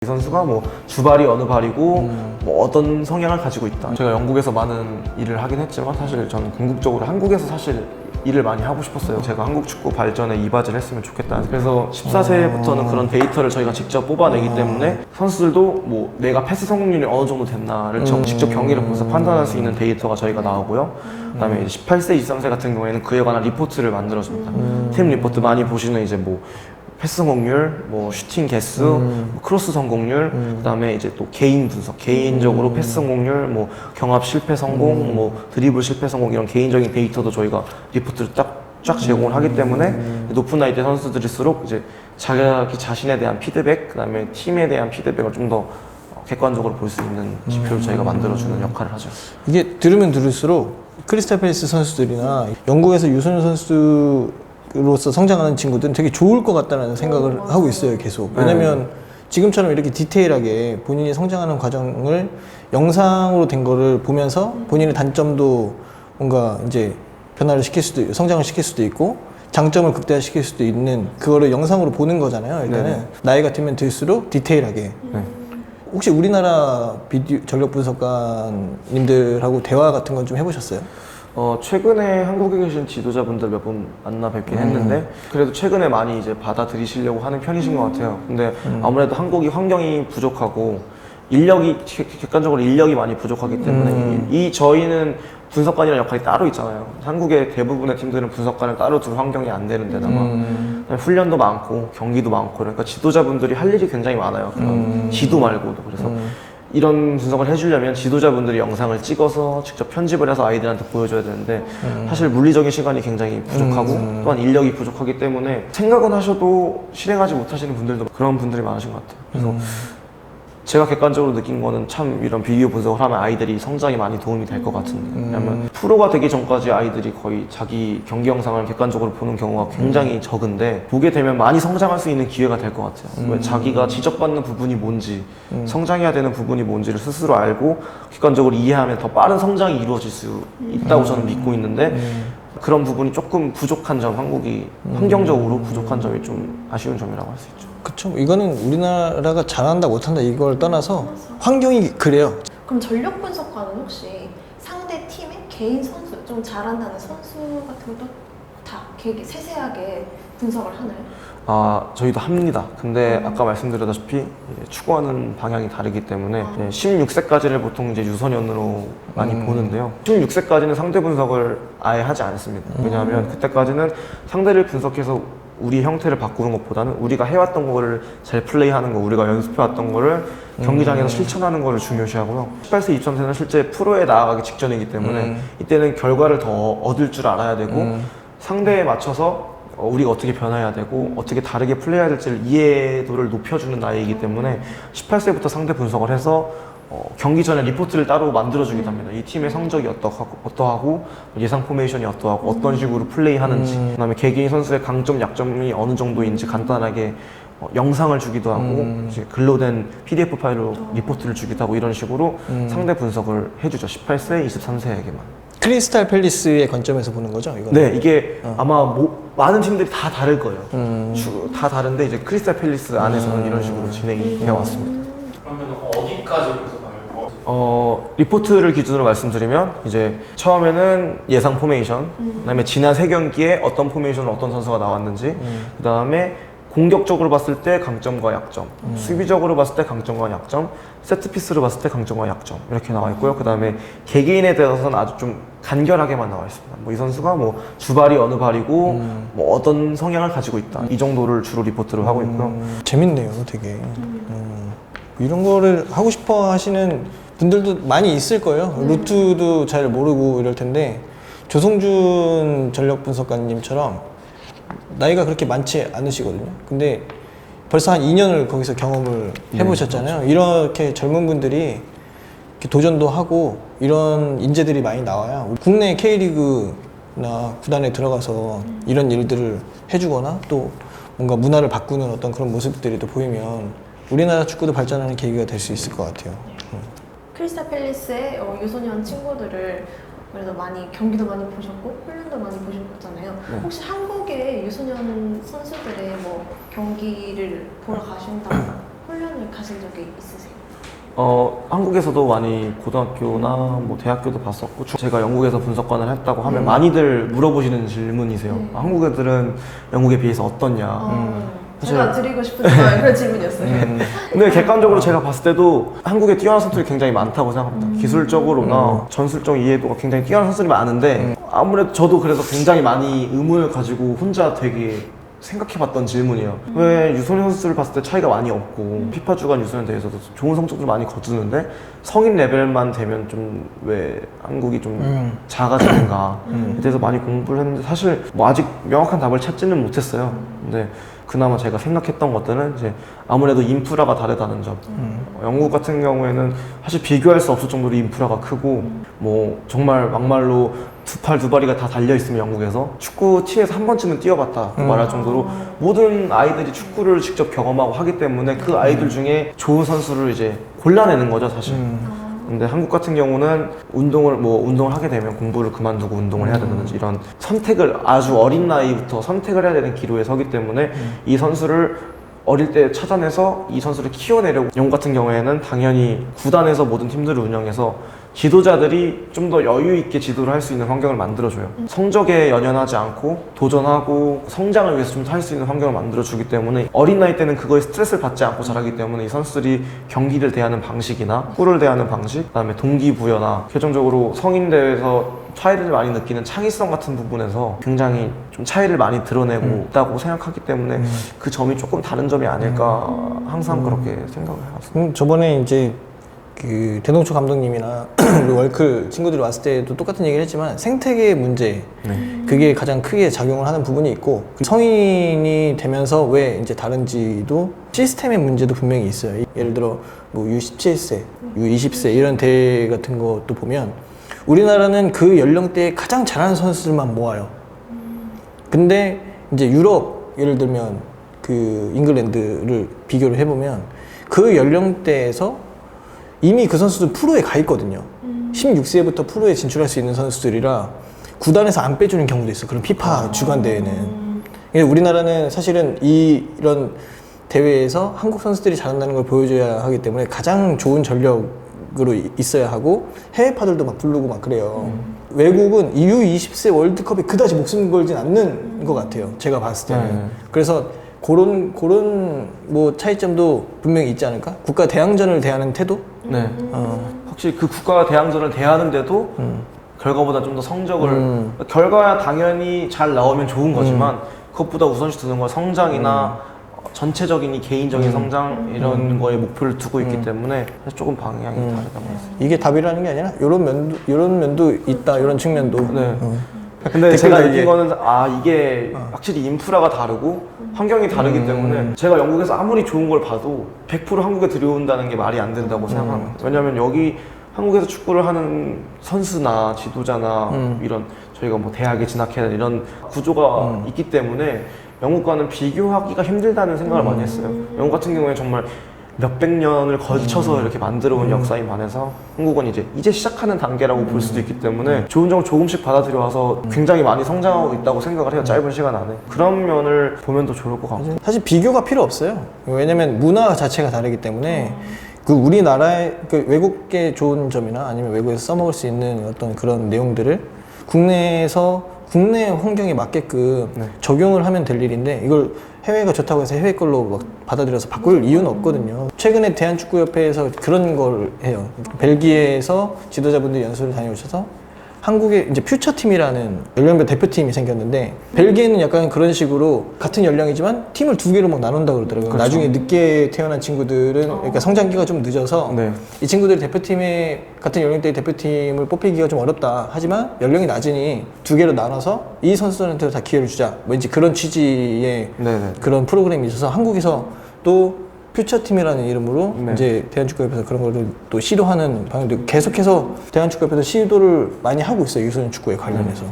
이 선수가 뭐 주발이 어느 발이고 뭐 어떤 성향을 가지고 있다. 제가 영국에서 많은 일을 하긴 했지만 사실 저는 궁극적으로 한국에서 사실 일을 많이 하고 싶었어요. 제가 한국 축구 발전에 이바지를 했으면 좋겠다. 그래서 14세부터는 그런 데이터를 저희가 직접 뽑아내기 때문에 선수들도 뭐 내가 패스 성공률이 어느 정도 됐나를 직접 경기를 보면서 판단할 수 있는 데이터가 저희가 나오고요. 그다음에 18세, 23세 같은 경우에는 그에 관한 리포트를 만들어줍니다. 팀 리포트 많이 보시는 이제 뭐 패스 성공률, 뭐 슈팅 개수, 뭐 크로스 성공률, 그다음에 이제 또 개인 분석, 개인적으로 패스 성공률, 뭐 경합 실패 성공, 뭐 드리블 실패 성공 이런 개인적인 데이터도 저희가 리포트를 쫙 제공을 하기 때문에 높은 나이대 선수들일수록 이제 자기 자신에 대한 피드백, 그다음에 팀에 대한 피드백을 좀 더 객관적으로 볼 수 있는 지표를 저희가 만들어주는 역할을 하죠. 이게 들으면 들을수록 크리스탈 팰리스 선수들이나 영국에서 유소년 선수로서 성장하는 친구들은 되게 좋을 것 같다는 생각을 하고 있어요, 계속. 왜냐면 지금처럼 이렇게 디테일하게 본인이 성장하는 과정을 영상으로 된 거를 보면서 본인의 단점도 뭔가 이제 변화를 시킬 수도 있고, 성장을 시킬 수도 있고, 장점을 극대화시킬 수도 있는 그거를 영상으로 보는 거잖아요, 일단은. 네네. 나이가 들면 들수록 디테일하게. 네. 혹시 우리나라 비디오 전력 분석가님들하고 대화 같은 건 좀 해보셨어요? 최근에 한국에 계신 지도자분들 몇 분 만나 뵙긴 했는데 그래도 최근에 많이 이제 받아들이시려고 하는 편이신 것 같아요. 근데 아무래도 한국이 환경이 부족하고 객관적으로 인력이 많이 부족하기 때문에 저희는 분석관이라는 역할이 따로 있잖아요. 한국의 대부분의 팀들은 분석관을 따로 둘 환경이 안 되는 데다가 훈련도 많고 경기도 많고 그러니까 지도자분들이 할 일이 굉장히 많아요. 그런 지도 말고도. 그래서 이런 분석을 해주려면 지도자분들이 영상을 찍어서 직접 편집을 해서 아이들한테 보여줘야 되는데 사실 물리적인 시간이 굉장히 부족하고 또한 인력이 부족하기 때문에 생각은 하셔도 실행하지 못하시는 분들도 그런 분들이 많으신 것 같아요. 그래서 제가 객관적으로 느낀 거는 참 이런 비디오 분석을 하면 아이들이 성장에 많이 도움이 될 것 같은데 왜냐면 프로가 되기 전까지 아이들이 거의 자기 경기 영상을 객관적으로 보는 경우가 굉장히 적은데 보게 되면 많이 성장할 수 있는 기회가 될 것 같아요. 왜 자기가 지적받는 부분이 뭔지 성장해야 되는 부분이 뭔지를 스스로 알고 객관적으로 이해하면 더 빠른 성장이 이루어질 수 있다고 저는 믿고 있는데 그런 부분이 조금 부족한 점, 한국이 환경적으로 부족한 점이 좀 아쉬운 점이라고 할 수 있죠. 그쵸. 이거는 우리나라가 잘한다 못한다 이걸 떠나서 환경이 그래요. 그럼 전력 분석가는 혹시 상대 팀의 개인 선수, 좀 잘한다는 선수 같은 것도 다 세세하게 분석을 하나요? 저희도 합니다. 근데 아까 말씀드렸다시피 이제 추구하는 방향이 다르기 때문에 16세까지를 보통 이제 유소년으로 많이 보는데요. 16세까지는 상대 분석을 아예 하지 않습니다. 왜냐하면 그때까지는 상대를 분석해서 우리 형태를 바꾸는 것보다는 우리가 해왔던 거를 잘 플레이하는 거, 우리가 연습해왔던 거를 경기장에서 실천하는 거를 중요시하고요. 18세, 23세는 실제 프로에 나아가기 직전이기 때문에 이때는 결과를 더 얻을 줄 알아야 되고 상대에 맞춰서 우리가 어떻게 변해야 되고 어떻게 다르게 플레이해야 될지를 이해도를 높여주는 나이이기 때문에 18세부터 상대 분석을 해서 경기 전에 리포트를 따로 만들어주기도 합니다. 이 팀의 성적이 어떠하고 예상 포메이션이 어떠하고 어떤 식으로 플레이하는지 그다음에 개개인 선수의 강점, 약점이 어느 정도인지 간단하게 영상을 주기도 하고 이제 글로 된 PDF 파일로 리포트를 주기도 하고 이런 식으로 상대 분석을 해주죠. 18세, 23세에게만. 크리스탈 팰리스의 관점에서 보는 거죠, 이거는? 네, 이게 아마 많은 팀들이 다 다를 거예요. 다 다른데 이제 크리스탈 팰리스 안에서는 이런 식으로 진행이 되어 왔습니다. 그러면 어디까지 분석하는 리포트를 기준으로 말씀드리면 이제 처음에는 예상 포메이션, 그다음에 지난 3경기에 어떤 포메이션으로 어떤 선수가 나왔는지, 그다음에 공격적으로 봤을 때 강점과 약점, 수비적으로 봤을 때 강점과 약점, 세트피스로 봤을 때 강점과 약점 이렇게 나와 있고요. 그다음에 개개인에 대해서는 아주 좀 간결하게만 나와 있습니다. 뭐 이 선수가 뭐 주발이 어느 발이고 뭐 어떤 성향을 가지고 있다 이 정도를 주로 리포트를 하고 있고요. 재밌네요, 되게. 이런 거를 하고 싶어 하시는 분들도 많이 있을 거예요. 루트도 잘 모르고 이럴 텐데 조성준 전력 분석가님처럼 나이가 그렇게 많지 않으시거든요. 근데 벌써 한 2년을 거기서 경험을 해보셨잖아요. 이렇게 젊은 분들이 이렇게 도전도 하고 이런 인재들이 많이 나와요. 국내 K리그나 구단에 들어가서 이런 일들을 해주거나 또 뭔가 문화를 바꾸는 어떤 그런 모습들이 또 보이면 우리나라 축구도 발전하는 계기가 될 수 있을 것 같아요. 크리스탈 팰리스의 유소년 친구들을 그래도 많이 경기도 많이 보셨고 훈련도 많이 보셨잖아요. 혹시 한국의 유소년 선수들의 뭐 경기를 보러 가신다거나 훈련을 가신 적이 있으세요? 한국에서도 많이 고등학교나 뭐 대학교도 봤었고 제가 영국에서 분석관을 했다고 하면 많이들 물어보시는 질문이세요. 한국 애들은 영국에 비해서 어떻냐. 제가 드리고 싶은 그런 질문이었어요. 근데 객관적으로 제가 봤을 때도 한국에 뛰어난 선수들이 굉장히 많다고 생각합니다. 기술적으로나 전술적 이해도가 굉장히 뛰어난 선수들이 많은데 아무래도 저도 그래서 굉장히 많이 의문을 가지고 혼자 되게 생각해봤던 질문이에요. 왜 유소년 선수를 봤을 때 차이가 많이 없고 피파 주간 유소년 대회에서도 좋은 성적을 많이 거두는데 성인 레벨만 되면 좀 왜 한국이 좀 작아지는가에 대해서 많이 공부를 했는데 사실 뭐 아직 명확한 답을 찾지는 못했어요. 근데 그나마 제가 생각했던 것들은 이제 아무래도 인프라가 다르다는 점. 영국 같은 경우에는 사실 비교할 수 없을 정도로 인프라가 크고 뭐 정말 막말로 두 팔 두 발이가 다 달려 있으면 영국에서 축구 팀에서 한 번쯤은 뛰어봤다 말할 정도로 모든 아이들이 축구를 직접 경험하고 하기 때문에 그 아이들 중에 좋은 선수를 이제 골라내는 거죠 사실. 근데 한국 같은 경우는 운동을 하게 되면 공부를 그만두고 운동을 해야 된다든지 이런 선택을 아주 어린 나이부터 선택을 해야 되는 기로에 서기 때문에 이 선수를 어릴 때 찾아내서 이 선수를 키워내려고 영국 같은 경우에는 당연히 구단에서 모든 팀들을 운영해서 지도자들이 좀 더 여유 있게 지도를 할 수 있는 환경을 만들어줘요. 성적에 연연하지 않고 도전하고 성장을 위해서 좀 할 수 있는 환경을 만들어주기 때문에 어린 나이 때는 그거에 스트레스를 받지 않고 자라기 때문에 이 선수들이 경기를 대하는 방식이나 축구를 대하는 방식, 그다음에 동기부여나 결정적으로 성인 대회에서 차이를 많이 느끼는 창의성 같은 부분에서 굉장히 좀 차이를 많이 드러내고 있다고 생각하기 때문에 그 점이 조금 다른 점이 아닐까 항상 그렇게 생각을 해왔습니다. 저번에 이제 그 대동초 감독님이나 우리 월클 친구들이 왔을 때도 똑같은 얘기를 했지만 생태계 문제 그게 가장 크게 작용을 하는 부분이 있고 성인이 되면서 왜 이제 다른지도 시스템의 문제도 분명히 있어요. 예를 들어 뭐 U17세, U20세 이런 대회 같은 것도 보면 우리나라는 그 연령대에 가장 잘하는 선수들만 모아요. 근데 이제 유럽 예를 들면 그 잉글랜드를 비교를 해보면 그 연령대에서 이미 그 선수들 프로에 가 있거든요. 16세부터 프로에 진출할 수 있는 선수들이라 구단에서 안 빼주는 경우도 있어. 그런 피파 주간 대회는. 우리나라는 사실은 이런 대회에서 한국 선수들이 잘한다는 걸 보여줘야 하기 때문에 가장 좋은 전력으로 있어야 하고 해외파들도 막 부르고 막 그래요. 외국은 U20세 월드컵에 그다지 목숨 걸진 않는 것 같아요. 제가 봤을 때는. 그래서 그런 뭐 차이점도 분명히 있지 않을까? 국가 대항전을 대하는 태도? 네. 확실히 그 국가 대항전을 대하는데도 결과보다 좀 더 성적을 결과야 당연히 잘 나오면 좋은 거지만 그것보다 우선시 두는 건 성장이나 전체적인 이 개인적인 성장 이런 거에 목표를 두고 있기 때문에 사실 조금 방향이 다르다고 했어요. 이게 답이라는 게 아니라 이런 면도 있다. 이런 측면도. 네. 근데 제가 느낀 거는 이게 확실히 인프라가 다르고 환경이 다르기 때문에 제가 영국에서 아무리 좋은 걸 봐도 100% 한국에 들여온다는 게 말이 안 된다고 생각합니다. 왜냐면 여기 한국에서 축구를 하는 선수나 지도자나 이런 저희가 뭐 대학에 진학해야 되는 이런 구조가 있기 때문에 영국과는 비교하기가 힘들다는 생각을 많이 했어요. 영국 같은 경우에 정말 몇백 년을 걸쳐서 이렇게 만들어 온 역사에 반해서 한국은 이제 시작하는 단계라고 볼 수도 있기 때문에 좋은 점을 조금씩 받아들여와서 굉장히 많이 성장하고 있다고 생각을 해요. 짧은 시간 안에. 그런 면을 보면 더 좋을 것 같고. 사실 비교가 필요 없어요. 왜냐면 문화 자체가 다르기 때문에 그 우리나라의 그 외국의 좋은 점이나 아니면 외국에서 써먹을 수 있는 어떤 그런 내용들을 국내 환경에 맞게끔 적용을 하면 될 일인데 이걸 해외가 좋다고 해서 해외 걸로 막 받아들여서 바꿀 이유는 없거든요. 최근에 대한축구협회에서 그런 걸 해요. 벨기에에서 지도자분들이 연수를 다녀오셔서 한국에 이제 퓨처팀이라는 연령별 대표팀이 생겼는데 벨기에는 약간 그런 식으로 같은 연령이지만 팀을 두 개로 막 나눈다고 그러더라고요. 그렇죠. 나중에 늦게 태어난 친구들은 그러니까 성장기가 좀 늦어서 이 친구들이 대표팀에 같은 연령대의 대표팀을 뽑히기가 좀 어렵다. 하지만 연령이 낮으니 두 개로 나눠서 이 선수들한테 다 기회를 주자. 왠지 그런 취지의 그런 프로그램이 있어서 한국에서 또 퓨처팀이라는 이름으로 이제 대한축구협회에서 그런 거를 또 시도하는 방향도 있고 계속해서 대한축구협회에서 시도를 많이 하고 있어요. 유소년 축구에 관련해서.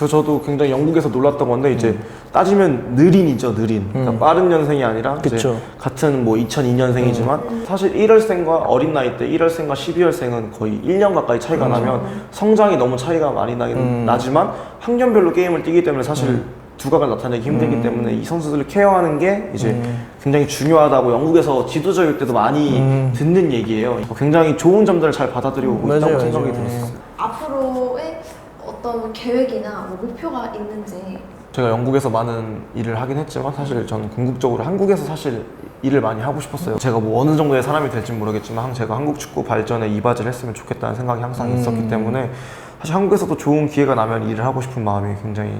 저도 굉장히 영국에서 놀랐던 건데 이제 따지면 느린이죠, 느린. 그러니까 빠른 년생이 아니라 이제 같은 뭐 2002년생이지만 사실 1월생과 어린 나이 때 1월생과 12월생은 거의 1년 가까이 차이가 나면 성장이 너무 차이가 많이 나긴 나지만 학년별로 게임을 뛰기 때문에 사실 두각을 나타내기 힘들기 때문에 이 선수들을 케어하는 게 이제 굉장히 중요하다고 영국에서 지도자일 때도 많이 듣는 얘기예요. 굉장히 좋은 점들을 잘 받아들이고 맞아요, 있다고 생각이 맞아요. 들었어요. 앞으로의 어떤 계획이나 뭐 목표가 있는지. 제가 영국에서 많은 일을 하긴 했지만 사실 저는 궁극적으로 한국에서 사실 일을 많이 하고 싶었어요. 제가 뭐 어느 정도의 사람이 될지 모르겠지만 제가 한국 축구 발전에 이바지를 했으면 좋겠다는 생각이 항상 있었기 때문에 사실 한국에서도 좋은 기회가 나면 일을 하고 싶은 마음이 굉장히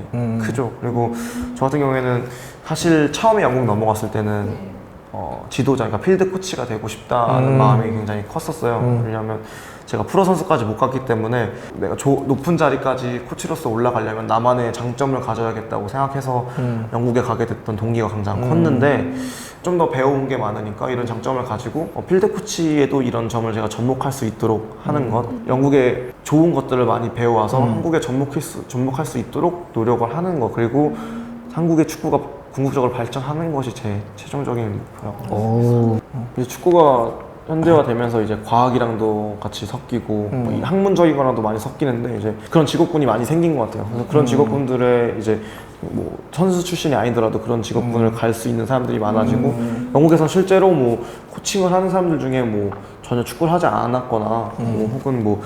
크죠. 그리고 저 같은 경우에는 사실 처음에 영국 넘어갔을 때는 네. 지도자, 그러니까 필드 코치가 되고 싶다는 마음이 굉장히 컸었어요. 왜냐하면 제가 프로 선수까지 못 갔기 때문에 내가 높은 자리까지 코치로서 올라가려면 나만의 장점을 가져야겠다고 생각해서 영국에 가게 됐던 동기가 굉장히 컸는데 좀 더 배운 게 많으니까 이런 장점을 가지고 필드 코치에도 이런 점을 제가 접목할 수 있도록 하는 것, 영국의 좋은 것들을 많이 배워와서 한국에 접목할 수 있도록 노력을 하는 것, 그리고 한국의 축구가 궁극적으로 발전하는 것이 제 최종적인 목표라고. 이제 축구가 현대화되면서 이제 과학이랑도 같이 섞이고 뭐이 학문적인 거랑도 많이 섞이는데 이제 그런 직업군이 많이 생긴 것 같아요. 그래서 그런 직업군들의 이제 뭐 선수 출신이 아니더라도 그런 직업군을 갈 수 있는 사람들이 많아지고 영국에서 실제로 뭐 코칭을 하는 사람들 중에 뭐 전혀 축구를 하지 않았거나 뭐 혹은 뭐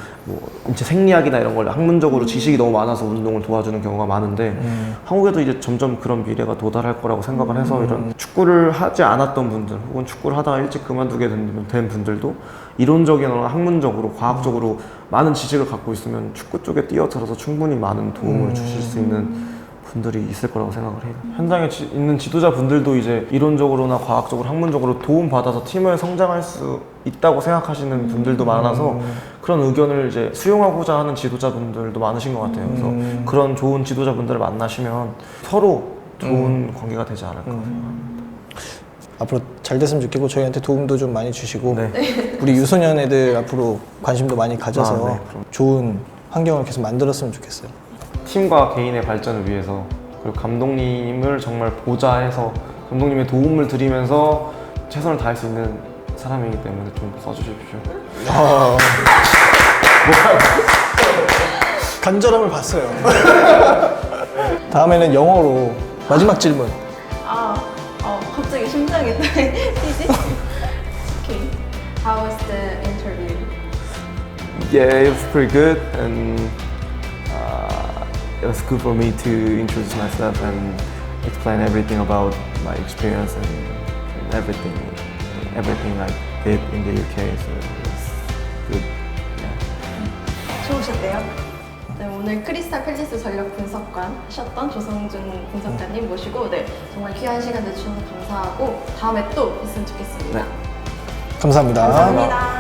인체 생리학이나 이런 걸 학문적으로 지식이 너무 많아서 운동을 도와주는 경우가 많은데 한국에도 이제 점점 그런 미래가 도달할 거라고 생각을 해서 이런 축구를 하지 않았던 분들 혹은 축구를 하다가 일찍 그만두게 된 분들도 이론적이나 학문적으로 과학적으로 많은 지식을 갖고 있으면 축구 쪽에 뛰어들어서 충분히 많은 도움을 주실 수 있는 분들이 있을 거라고 생각을 해요. 현장에 있는 지도자분들도 이제 이론적으로나 과학적으로 학문적으로 도움받아서 팀을 성장할 수 있다고 생각하시는 분들도 많아서 그런 의견을 이제 수용하고자 하는 지도자분들도 많으신 것 같아요. 그래서 그런 좋은 지도자분들을 만나시면 서로 좋은 관계가 되지 않을까 생각합니다. 앞으로 잘 됐으면 좋겠고 저희한테 도움도 좀 많이 주시고 네. 우리 유소년 애들 앞으로 관심도 많이 가져서 네, 그럼. 좋은 환경을 계속 만들었으면 좋겠어요. 팀과 개인의 발전을 위해서 그리고 감독님을 정말 보좌해서 감독님의 도움을 드리면서 최선을 다할 수 있는 사람이기 때문에 좀 써주십시오. 간절함을 봤어요. 다음에는 영어로 마지막 질문. 갑자기 심장이 뛰지? Okay. How was the interview? Yeah, it was pretty good, and it was good for me to introduce myself and explain everything about my experience and everything I did in the UK. So it was good. Yeah. 좋으셨대요? 네, 오늘 크리스탈 팰리스 전력 분석관 하셨던 조성준 분석가님 모시고 정말 귀한 시간 내주셔서 감사하고 다음에 또 뵀으면 좋겠습니다. 네. 감사합니다. 감사합니다.